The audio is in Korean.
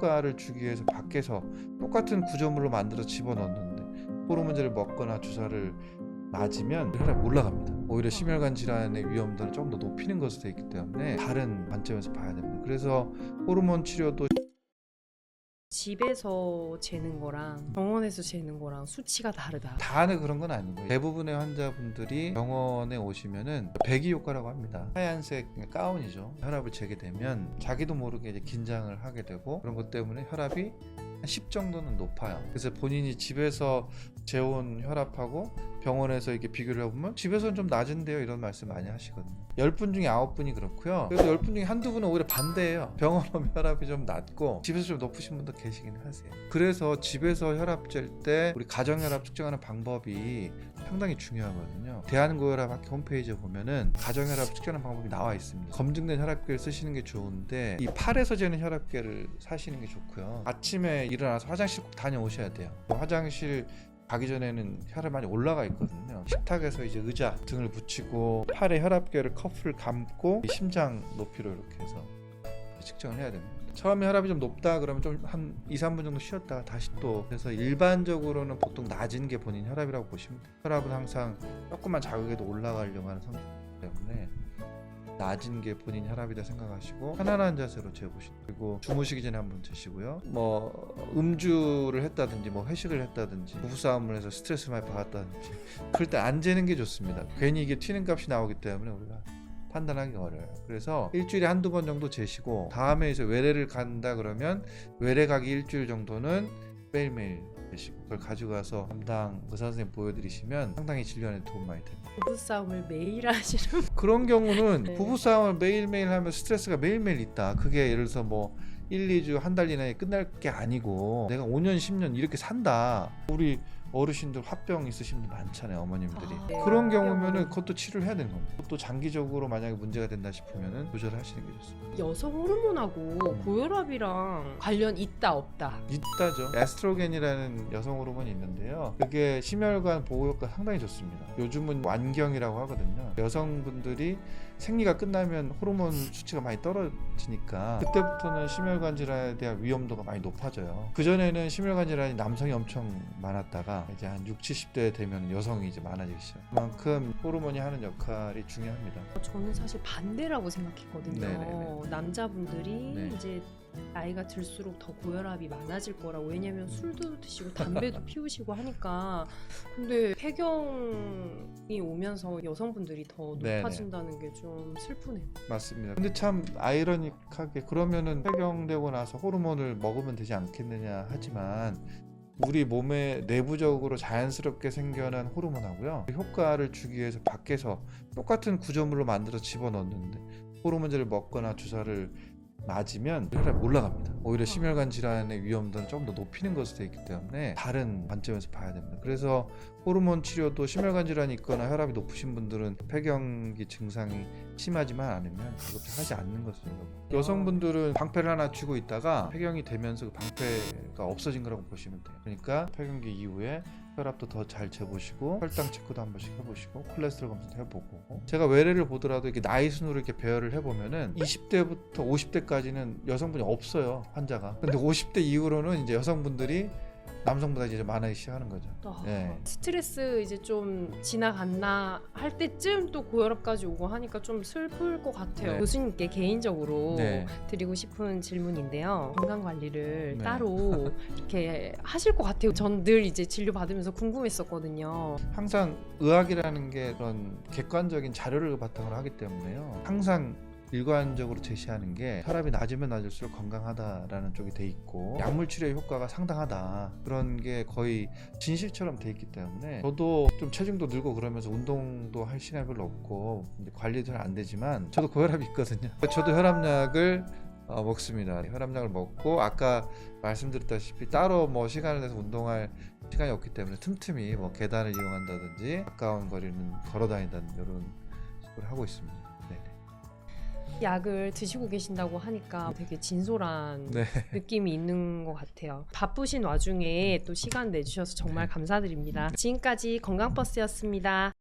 효과를 주기 위해서 밖에서 똑같은 구조물로 만들어 집어넣는데 호르몬제를 먹거나 주사를 맞으면 혈압이 올라갑니다. 오히려 심혈관 질환의 위험도를 좀 더 높이는 것으로 되어 있기 때문에 다른 관점에서 봐야 됩니다. 그래서 호르몬 치료도 집에서 재는 거랑 병원에서 재는 거랑 수치가 다르다. 다는 그런 건 아니고 대부분의 환자분들이 병원에 오시면은 배기 효과라고 합니다. 하얀색 가운이죠. 혈압을 재게 되면 자기도 모르게 이제 긴장을 하게 되고 그런 것 때문에 혈압이 한 10 정도는 높아요. 그래서 본인이 집에서 재온 혈압하고 병원에서 이렇게 비교를 해보면 집에서는 좀 낮은데요 이런 말씀 많이 하시거든요. 10분 중에 9분이 그렇고요. 그래서 10분 중에 한두 분은 오히려 반대예요. 병원 오면 혈압이 좀 낮고 집에서 좀 높으신 분도 계시긴 하세요. 그래서 집에서 혈압 잴 때 우리 가정혈압 측정하는 방법이 상당히 중요하거든요. 대한고혈압학회 홈페이지에 보면은 가정혈압 측정하는 방법이 나와 있습니다. 검증된 혈압계를 쓰시는 게 좋은데 이 팔에서 재는 혈압계를 사시는 게 좋고요. 아침에 일어나서 화장실 꼭 다녀오셔야 돼요. 화장실 가기 전에는 혈압이 많이 올라가 있거든요. 식탁에서 이제 의자 등을 붙이고 팔에 혈압계를 커프를 감고 심장 높이로 이렇게 해서 측정을 해야 됩니다. 처음에 혈압이 좀 높다 그러면 좀 한 2, 3분 정도 쉬었다가 다시 또 그래서 일반적으로는 보통 낮은 게 본인 혈압이라고 보시면 돼요. 혈압은 항상 조금만 자극에도 올라가려고 하는 성격이기 때문에 낮은 게 본인 혈압이다 생각하시고 편안한 자세로 재보시고 그리고 주무시기 전에 한번 재시고요. 뭐 음주를 했다든지 뭐 회식을 했다든지 부부싸움을 해서 스트레스를 많이 받았다든지 그럴 때 안 재는 게 좋습니다. 괜히 이게 튀는 값이 나오기 때문에 우리가 판단하기 어려워요. 그래서 일주일에 한두 번 정도 재시고 다음에 이제 외래를 간다 그러면 외래 가기 일주일 정도는 매일매일 재시고 그걸 가지고 가서 담당 의사 선생님 보여드리시면 상당히 진료에 도움 많이 됩니다. 부부싸움을 매일 하시는 그런 경우는 네. 부부싸움을 매일매일 하면 스트레스가 매일매일 있다. 그게 예를 들어서 뭐 1, 2주, 한 달 이내에 끝날 게 아니고 내가 5년, 10년 이렇게 산다. 우리 어르신들 화병 있으신 분들 많잖아요. 어머님들이. 네. 그런 경우면은 그것도 치료를 해야 되는 겁니다. 또 장기적으로 만약에 문제가 된다 싶으면은 조절을 하시는 게 좋습니다. 여성 호르몬하고 고혈압이랑 관련 있다 없다. 있다죠. 에스트로겐이라는 여성 호르몬이 있는데요. 그게 심혈관 보호 효과 상당히 좋습니다. 요즘은 완경이라고 하거든요. 여성분들이 생리가 끝나면 호르몬 수치가 많이 떨어지니까 그때부터는 심혈관 질환에 대한 위험도가 많이 높아져요. 그전에는 심혈관 질환이 남성이 엄청 많았다가 이제 한 60, 70대 되면 여성이 이제 많아지기 시작해요. 그만큼 호르몬이 하는 역할이 중요합니다. 저는 사실 반대라고 생각했거든요. 네네네. 남자분들이 네. 이제 나이가 들수록 더 고혈압이 많아질 거라고. 왜냐면 술도 드시고 담배도 피우시고 하니까. 근데 폐경이 오면서 여성분들이 더 네네. 높아진다는 게 좀 슬프네요. 맞습니다. 근데 참 아이러니하게 그러면은 폐경되고 나서 호르몬을 먹으면 되지 않겠느냐 하지만 우리 몸에 내부적으로 자연스럽게 생겨난 호르몬하고요 효과를 주기 위해서 밖에서 똑같은 구조물로 만들어 집어넣는데 호르몬제를 먹거나 주사를 맞으면 혈압이 올라갑니다. 오히려 심혈관 질환의 위험도를 좀 더 높이는 것으로 되어 있기 때문에 다른 관점에서 봐야 됩니다. 그래서 호르몬 치료도 심혈관 질환이 있거나 혈압이 높으신 분들은 폐경기 증상이 심하지만 않으면 그렇게 하지 않는 것으로 여성분들은 방패를 하나 쥐고 있다가 폐경이 되면서 그 방패가 없어진 거라고 보시면 돼요. 그러니까 폐경기 이후에 혈압도 더 잘 재보시고 혈당 체크도 한 번씩 해보시고 콜레스테롤 검사도 해보고 제가 외래를 보더라도 이렇게 나이 순으로 이렇게 배열을 해보면은 20대부터 50대까지는 여성분이 없어요 환자가. 근데 50대 이후로는 이제 여성분들이 남성보다 이제 많아지기 시작하는 거죠. 네. 스트레스 이제 좀 지나갔나 할 때쯤 또 고혈압까지 오고 하니까 좀 슬플 것 같아요. 네. 교수님께 개인적으로 네. 드리고 싶은 질문인데요. 건강 관리를 네. 따로 이렇게 하실 것 같아요. 전 늘 이제 진료 받으면서 궁금했었거든요. 항상 의학이라는 게 그런 객관적인 자료를 바탕으로 하기 때문에요. 항상 일관적으로 제시하는 게 혈압이 낮으면 낮을수록 건강하다라는 쪽이 돼 있고 약물 치료의 효과가 상당하다 그런 게 거의 진실처럼 돼 있기 때문에 저도 좀 체중도 늘고 그러면서 운동도 할 시간이 별로 없고 관리도 잘 안 되지만 저도 고혈압이 있거든요. 저도 혈압약을 먹습니다. 혈압약을 먹고 아까 말씀드렸다시피 따로 뭐 시간을 내서 운동할 시간이 없기 때문에 틈틈이 뭐 계단을 이용한다든지 가까운 거리는 걸어 다닌다든지 이런 식으로 하고 있습니다. 약을 드시고 계신다고 하니까 되게 진솔한 네. 느낌이 있는 것 같아요. 바쁘신 와중에 또 시간 내주셔서 정말 감사드립니다. 지금까지 건강버스였습니다.